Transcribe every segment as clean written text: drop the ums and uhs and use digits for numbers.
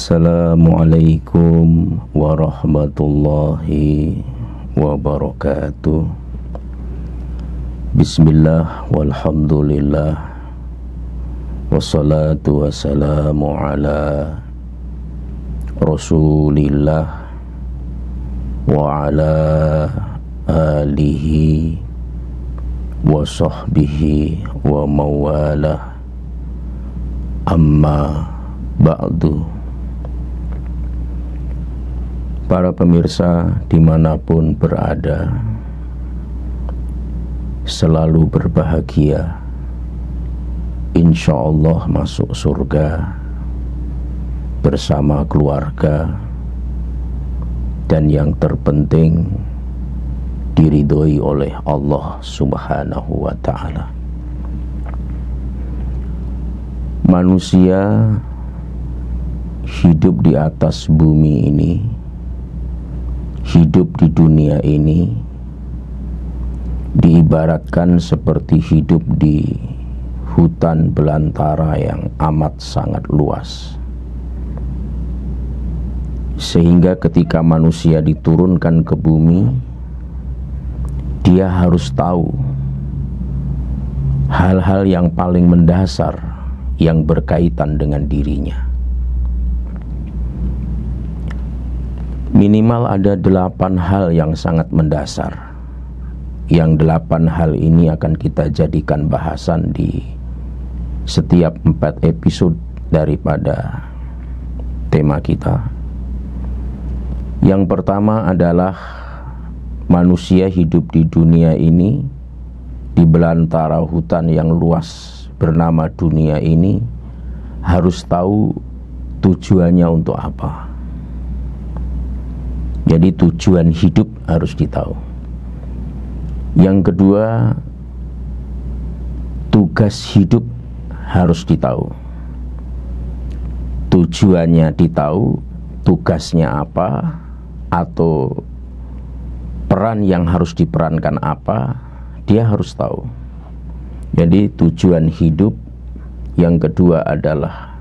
Assalamualaikum warahmatullahi wabarakatuh. Bismillah walhamdulillah, wassalatu wassalamu ala Rasulillah wa ala alihi wa sahbihi wa mawalah, amma ba'du. Para pemirsa dimanapun berada, selalu berbahagia, insya Allah masuk surga bersama keluarga, dan yang terpenting diridhoi oleh Allah Subhanahu wa ta'ala. Manusia hidup di atas bumi ini, hidup di dunia ini, diibaratkan seperti hidup di hutan belantara yang amat sangat luas. Sehingga ketika manusia diturunkan ke bumi, dia harus tahu hal-hal yang paling mendasar yang berkaitan dengan dirinya. Minimal ada 8 hal yang sangat mendasar. Yang 8 hal ini akan kita jadikan bahasan di setiap 4 episode daripada tema kita. Yang pertama adalah manusia hidup di dunia ini, di belantara hutan yang luas bernama dunia ini, harus tahu tujuannya untuk apa. Jadi tujuan hidup harus ditahu. Yang kedua, tugas hidup harus ditahu. Tujuannya ditahu, tugasnya apa, atau peran yang harus diperankan apa, dia harus tahu. Jadi tujuan hidup. Yang kedua adalah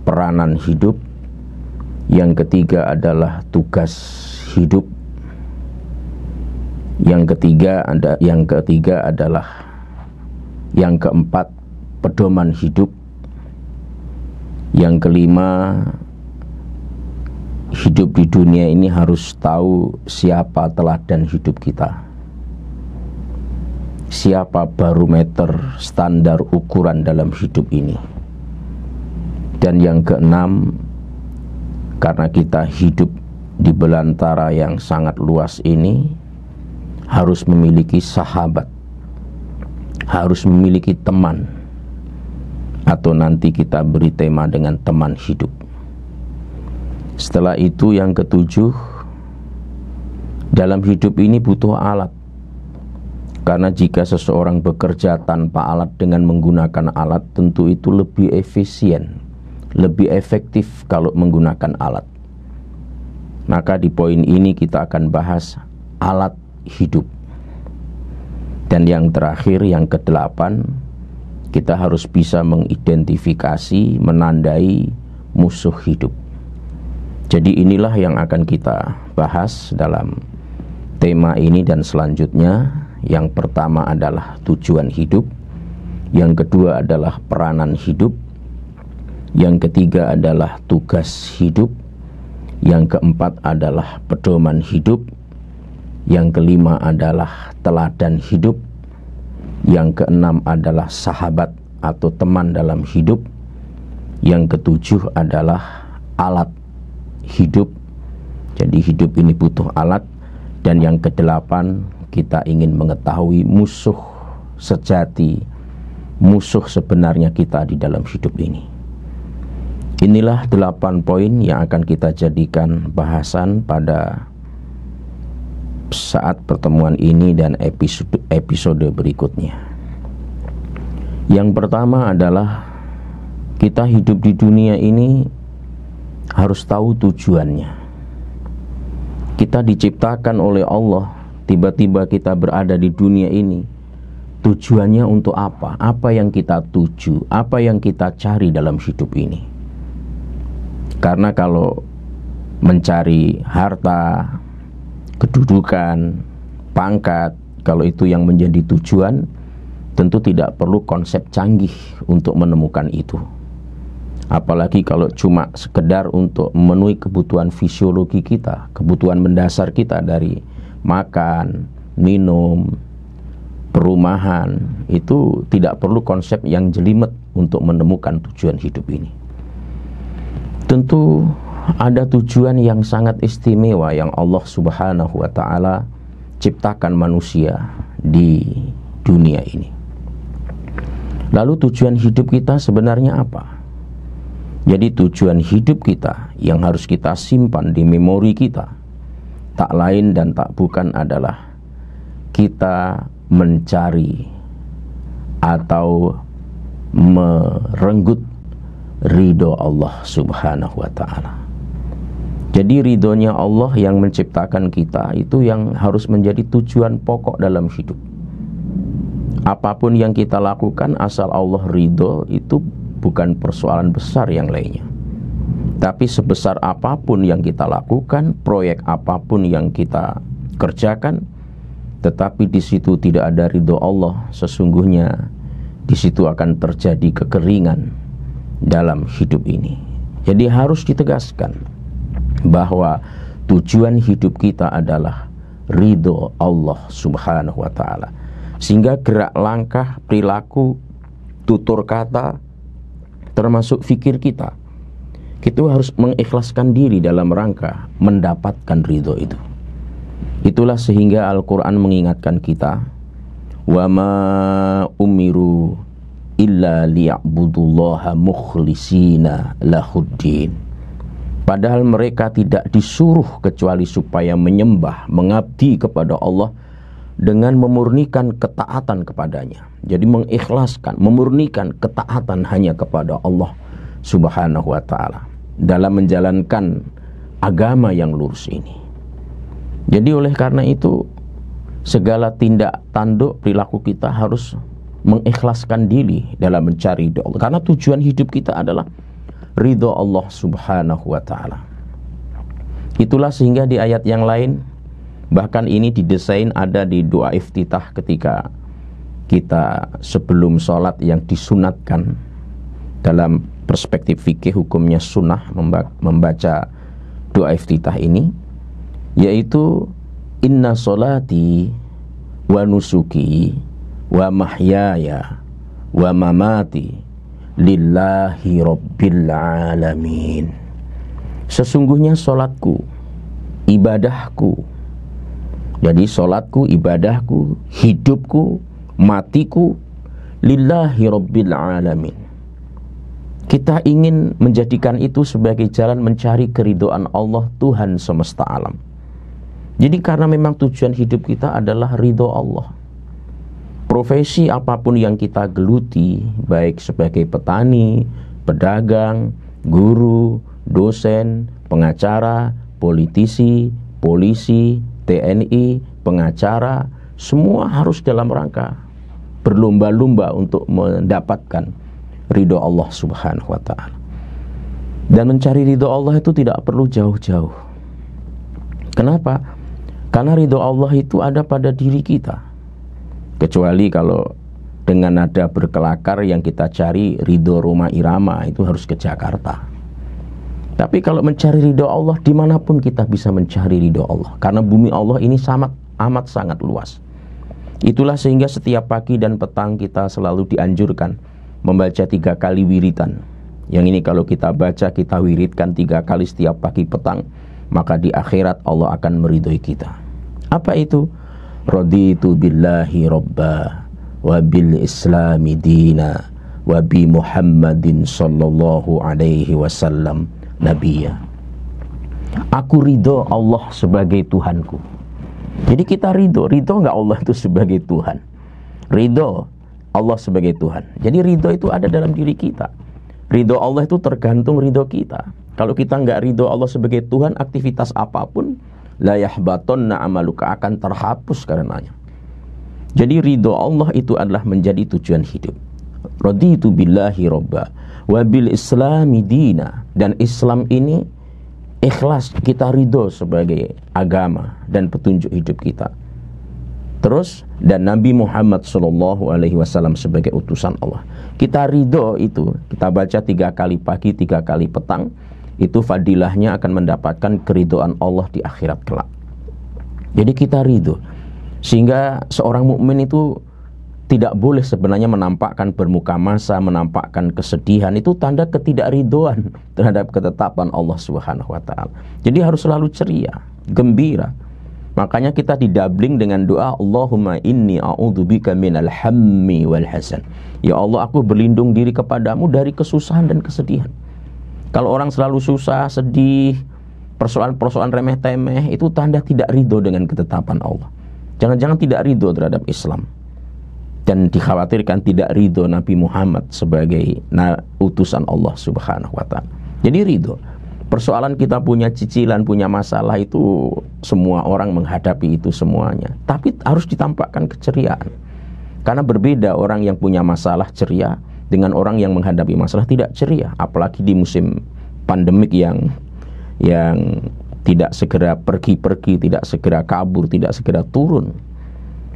peranan hidup. Yang ketiga adalah tugas hidup. Yang keempat, pedoman hidup. Yang kelima, hidup di dunia ini harus tahu siapa teladan hidup kita, siapa barometer standar ukuran dalam hidup ini. Dan yang keenam, karena kita hidup di belantara yang sangat luas ini, harus memiliki sahabat, harus memiliki teman, atau nanti kita beri tema dengan teman hidup. Setelah itu yang ketujuh, dalam hidup ini butuh alat. Karena jika seseorang bekerja tanpa alat dengan menggunakan alat, tentu itu lebih efisien, lebih efektif kalau menggunakan alat. Maka di poin ini kita akan bahas alat hidup. Dan yang terakhir, yang ke-8, kita harus bisa mengidentifikasi, menandai musuh hidup. Jadi inilah yang akan kita bahas dalam tema ini dan selanjutnya. Yang pertama adalah tujuan hidup, yang kedua adalah peranan hidup, yang ketiga adalah tugas hidup, yang keempat adalah pedoman hidup, yang kelima adalah teladan hidup, yang keenam adalah sahabat atau teman dalam hidup, yang ketujuh adalah alat hidup. Jadi hidup ini butuh alat. Dan yang ke-8, kita ingin mengetahui musuh sejati, musuh sebenarnya kita di dalam hidup ini. Inilah 8 poin yang akan kita jadikan bahasan pada saat pertemuan ini dan episode berikutnya. Yang pertama adalah kita hidup di dunia ini harus tahu tujuannya. Kita diciptakan oleh Allah, tiba-tiba kita berada di dunia ini. Tujuannya untuk apa? Apa yang kita tuju? Apa yang kita cari dalam hidup ini? Karena kalau mencari harta, kedudukan, pangkat, kalau itu yang menjadi tujuan, tentu tidak perlu konsep canggih untuk menemukan itu. Apalagi kalau cuma sekedar untuk memenuhi kebutuhan fisiologi kita, kebutuhan mendasar kita dari makan, minum, perumahan, itu tidak perlu konsep yang jelimet untuk menemukan tujuan hidup ini. Tentu ada tujuan yang sangat istimewa yang Allah Subhanahu wa ta'ala ciptakan manusia di dunia ini. Lalu tujuan hidup kita sebenarnya apa? Jadi tujuan hidup kita yang harus kita simpan di memori kita, tak lain dan tak bukan adalah kita mencari atau merenggut ridho Allah Subhanahu wa ta'ala. Jadi ridhonya Allah yang menciptakan kita itu yang harus menjadi tujuan pokok dalam hidup. Apapun yang kita lakukan asal Allah ridho, itu bukan persoalan besar yang lainnya. Tapi sebesar apapun yang kita lakukan, proyek apapun yang kita kerjakan, tetapi di situ tidak ada ridho Allah, sesungguhnya di situ akan terjadi kekeringan dalam hidup ini. Jadi harus ditegaskan bahwa tujuan hidup kita adalah ridho Allah Subhanahu wa ta'ala. Sehingga gerak langkah, perilaku, tutur kata, termasuk fikir kita, itu harus mengikhlaskan diri dalam rangka mendapatkan ridho itu. Itulah sehingga Al-Quran mengingatkan kita, wa ma umiru illa liya'budullaha mukhlisina lahuddin. Padahal mereka tidak disuruh kecuali supaya menyembah, mengabdi kepada Allah dengan memurnikan ketaatan kepadanya. Jadi mengikhlaskan, memurnikan ketaatan hanya kepada Allah Subhanahu wa ta'ala dalam menjalankan agama yang lurus ini. Jadi oleh karena itu, segala tindak tanduk perilaku kita harus mengikhlaskan diri dalam mencari ridho Allah. Karena tujuan hidup kita adalah ridho Allah Subhanahu wa ta'ala. Itulah sehingga di ayat yang lain, bahkan ini didesain ada di doa iftitah ketika kita sebelum sholat yang disunatkan. Dalam perspektif fikih hukumnya sunnah membaca doa iftitah ini, yaitu inna sholati wa nusuki wa mahyaya wa mamati lillahi rabbil alamin. Sesungguhnya sholatku, ibadahku, jadi sholatku, ibadahku, hidupku, matiku lillahi rabbil alamin. Kita ingin menjadikan itu sebagai jalan mencari keridhaan Allah, Tuhan semesta alam. Jadi karena memang tujuan hidup kita adalah ridho Allah, profesi apapun yang kita geluti, baik sebagai petani, pedagang, guru, dosen, pengacara, politisi, polisi, TNI, pengacara, semua harus dalam rangka berlomba-lomba untuk mendapatkan ridho Allah Subhanahu wa ta'ala. Dan mencari ridho Allah itu tidak perlu jauh-jauh. Kenapa? Karena ridho Allah itu ada pada diri kita. Kecuali kalau dengan nada berkelakar yang kita cari ridho Roma Irama, itu harus ke Jakarta. Tapi kalau mencari ridho Allah, dimanapun kita bisa mencari ridho Allah. Karena bumi Allah ini amat sangat luas. Itulah sehingga setiap pagi dan petang kita selalu dianjurkan membaca 3 kali wiritan. Yang ini kalau kita baca, kita wiridkan 3 kali setiap pagi petang, maka di akhirat Allah akan meridhoi kita. Apa itu? Raditu billahi robba wa bil islami dina wa bi Muhammadin sallallahu alaihi wasallam nabiyya. Aku ridho Allah sebagai Tuhanku. Jadi kita ridho nggak Allah itu sebagai Tuhan, ridho Allah sebagai Tuhan. Jadi ridho itu ada dalam diri kita. Ridho Allah itu tergantung ridho kita. Kalau kita nggak ridho Allah sebagai Tuhan, aktivitas apapun la yahbatonna amaluka akan terhapus karenanya. Jadi ridho Allah itu adalah menjadi tujuan hidup. Raditu billahi robba wa bil islami dina, dan Islam ini ikhlas, kita ridho sebagai agama dan petunjuk hidup kita. Terus, dan Nabi Muhammad SAW sebagai utusan Allah. Kita ridho itu, kita baca 3 kali pagi, 3 kali petang, itu fadilahnya akan mendapatkan keridhaan Allah di akhirat kelak. Jadi kita ridho. Sehingga seorang mukmin itu tidak boleh sebenarnya menampakkan bermuka masa, menampakkan kesedihan. Itu tanda ketidakridhoan terhadap ketetapan Allah Subhanahu wa taala. Jadi harus selalu ceria, gembira. Makanya kita didabling dengan doa, Allahumma inni a'udzubika minal hammi wal hasan. Ya Allah, aku berlindung diri kepadamu dari kesusahan dan kesedihan. Kalau orang selalu susah, sedih, persoalan-persoalan remeh-temeh, itu tanda tidak ridho dengan ketetapan Allah. Jangan-jangan tidak ridho terhadap Islam. Dan dikhawatirkan tidak ridho Nabi Muhammad sebagai utusan Allah Subhanahu wa ta'ala. Jadi ridho. Persoalan kita punya cicilan, punya masalah, itu semua orang menghadapi itu semuanya. Tapi harus ditampakkan keceriaan. Karena berbeda orang yang punya masalah ceria dengan orang yang menghadapi masalah tidak ceria. Apalagi di musim pandemik yang tidak segera pergi-pergi, tidak segera kabur, tidak segera turun.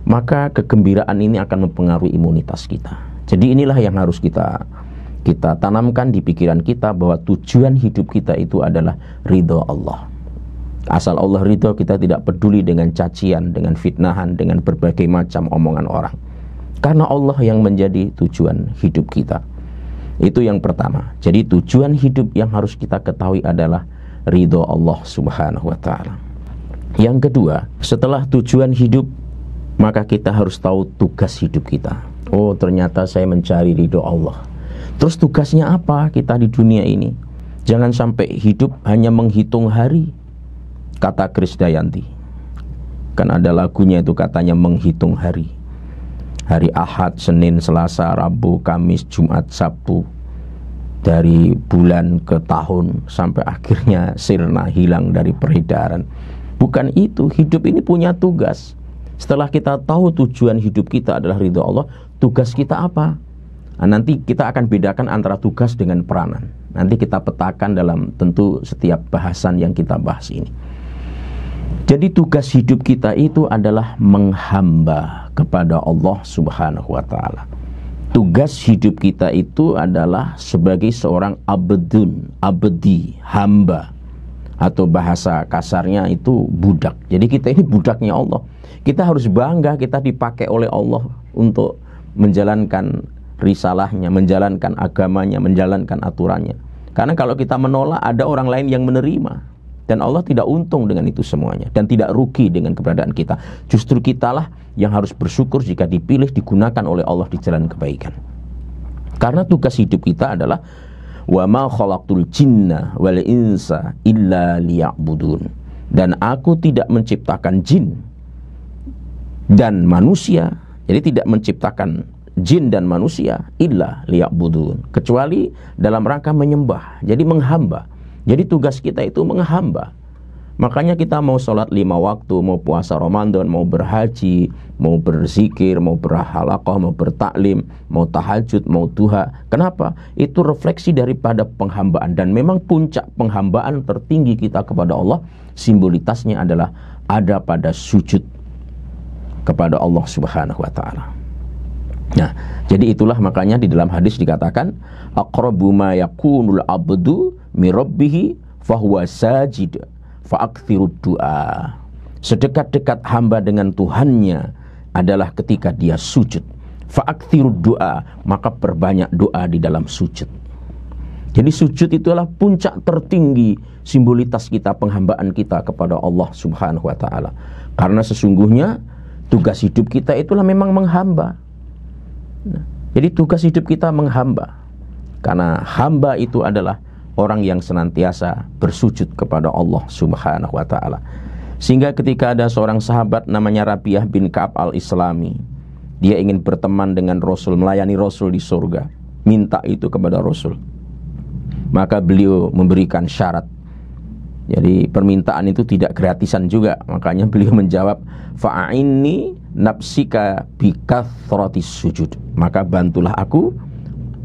Maka kegembiraan ini akan mempengaruhi imunitas kita. Jadi inilah yang harus kita tanamkan di pikiran kita, bahwa tujuan hidup kita itu adalah ridho Allah. Asal Allah ridho, kita tidak peduli dengan cacian, dengan fitnahan, dengan berbagai macam omongan orang. Karena Allah yang menjadi tujuan hidup kita. Itu yang pertama. Jadi tujuan hidup yang harus kita ketahui adalah ridho Allah Subhanahu wa ta'ala. Yang kedua, setelah tujuan hidup, maka kita harus tahu tugas hidup kita. Oh, ternyata saya mencari ridho Allah. Terus tugasnya apa kita di dunia ini? Jangan sampai hidup hanya menghitung hari, kata Krisdayanti. Kan ada lagunya itu, katanya menghitung hari. Hari Ahad, Senin, Selasa, Rabu, Kamis, Jumat, Sabtu. Dari bulan ke tahun sampai akhirnya sirna, hilang dari peredaran. Bukan itu, hidup ini punya tugas. Setelah kita tahu tujuan hidup kita adalah ridho Allah, tugas kita apa? Nah, nanti kita akan bedakan antara tugas dengan peranan. Nanti kita petakan dalam tentu setiap bahasan yang kita bahas ini. Jadi tugas hidup kita itu adalah menghamba kepada Allah Subhanahu wa ta'ala. Tugas hidup kita itu adalah sebagai seorang abdi, hamba. Atau bahasa kasarnya itu budak. Jadi kita ini budaknya Allah. Kita harus bangga kita dipakai oleh Allah untuk menjalankan risalahnya, menjalankan agamanya, menjalankan aturannya. Karena kalau kita menolak, ada orang lain yang menerima. Dan Allah tidak untung dengan itu semuanya. Dan tidak rugi dengan keberadaan kita. Justru kitalah yang harus bersyukur jika dipilih, digunakan oleh Allah di jalan kebaikan. Karena tugas hidup kita adalah wa ma khalaqtul jinna wal insa illa liya'budun. Dan aku tidak menciptakan jin dan manusia. Jadi tidak menciptakan jin dan manusia illa liya'budun, kecuali dalam rangka menyembah. Jadi menghamba. Jadi tugas kita itu menghamba. Makanya kita mau sholat 5 waktu, mau puasa Ramadan, mau berhaji, mau berzikir, mau berhalaqah, mau bertaklim, mau tahajud, mau duha. Kenapa? Itu refleksi daripada penghambaan. Dan memang puncak penghambaan tertinggi kita kepada Allah, simbolitasnya adalah ada pada sujud kepada Allah Subhanahu wa ta'ala. Nah, jadi itulah makanya di dalam hadis dikatakan aqrabu ma yakunul abdu mi rabbih fahuwa sajid fa'akthirud du'a. Sedekat-dekat hamba dengan Tuhannya adalah ketika dia sujud. Fa'akthirud du'a, maka perbanyak doa di dalam sujud. Jadi sujud itulah puncak tertinggi simbolitas kita, penghambaan kita kepada Allah Subhanahu wa ta'ala. Karena sesungguhnya tugas hidup kita itulah memang menghamba. Jadi tugas hidup kita menghamba. Karena hamba itu adalah orang yang senantiasa bersujud kepada Allah Subhanahu wa ta'ala. Sehingga ketika ada seorang sahabat namanya Rabi'ah bin Ka'ab al-Islami, dia ingin berteman dengan Rasul, melayani Rasul di surga, minta itu kepada Rasul. Maka beliau memberikan syarat. Jadi permintaan itu tidak gratisan juga. Makanya beliau menjawab, fa'inni nafsika bikathratis sujud. Maka bantulah aku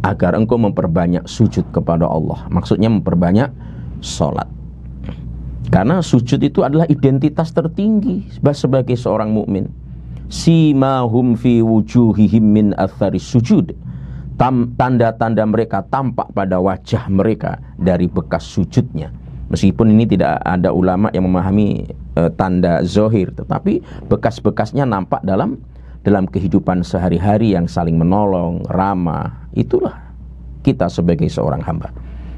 agar engkau memperbanyak sujud kepada Allah. Maksudnya memperbanyak sholat. Karena sujud itu adalah identitas tertinggi sebagai seorang mukmin. Simahum fi wujuhihim min atharis sujud. Tanda-tanda mereka tampak pada wajah mereka dari bekas sujudnya. Meskipun ini tidak ada ulama yang memahami tanda zohir, tetapi bekas-bekasnya nampak dalam kehidupan sehari-hari yang saling menolong, ramah. Itulah kita sebagai seorang hamba.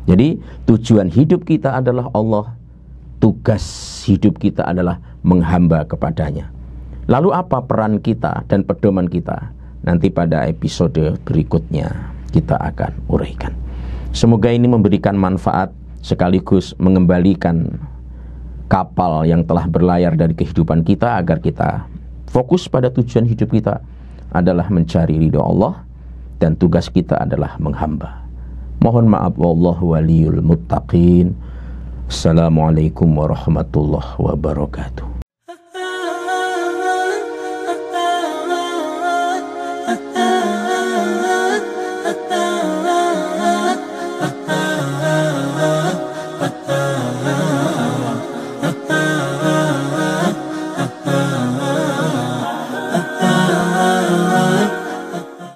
Jadi tujuan hidup kita adalah Allah, tugas hidup kita adalah menghamba kepadanya. Lalu apa peran kita dan pedoman kita? Nanti pada episode berikutnya kita akan uraikan. Semoga ini memberikan manfaat sekaligus mengembalikan kapal yang telah berlayar dari kehidupan kita, agar kita fokus pada tujuan hidup kita adalah mencari ridha Allah dan tugas kita adalah menghamba. Mohon maaf, wallahu waliyul muttaqin. Assalamualaikum warahmatullahi wabarakatuh.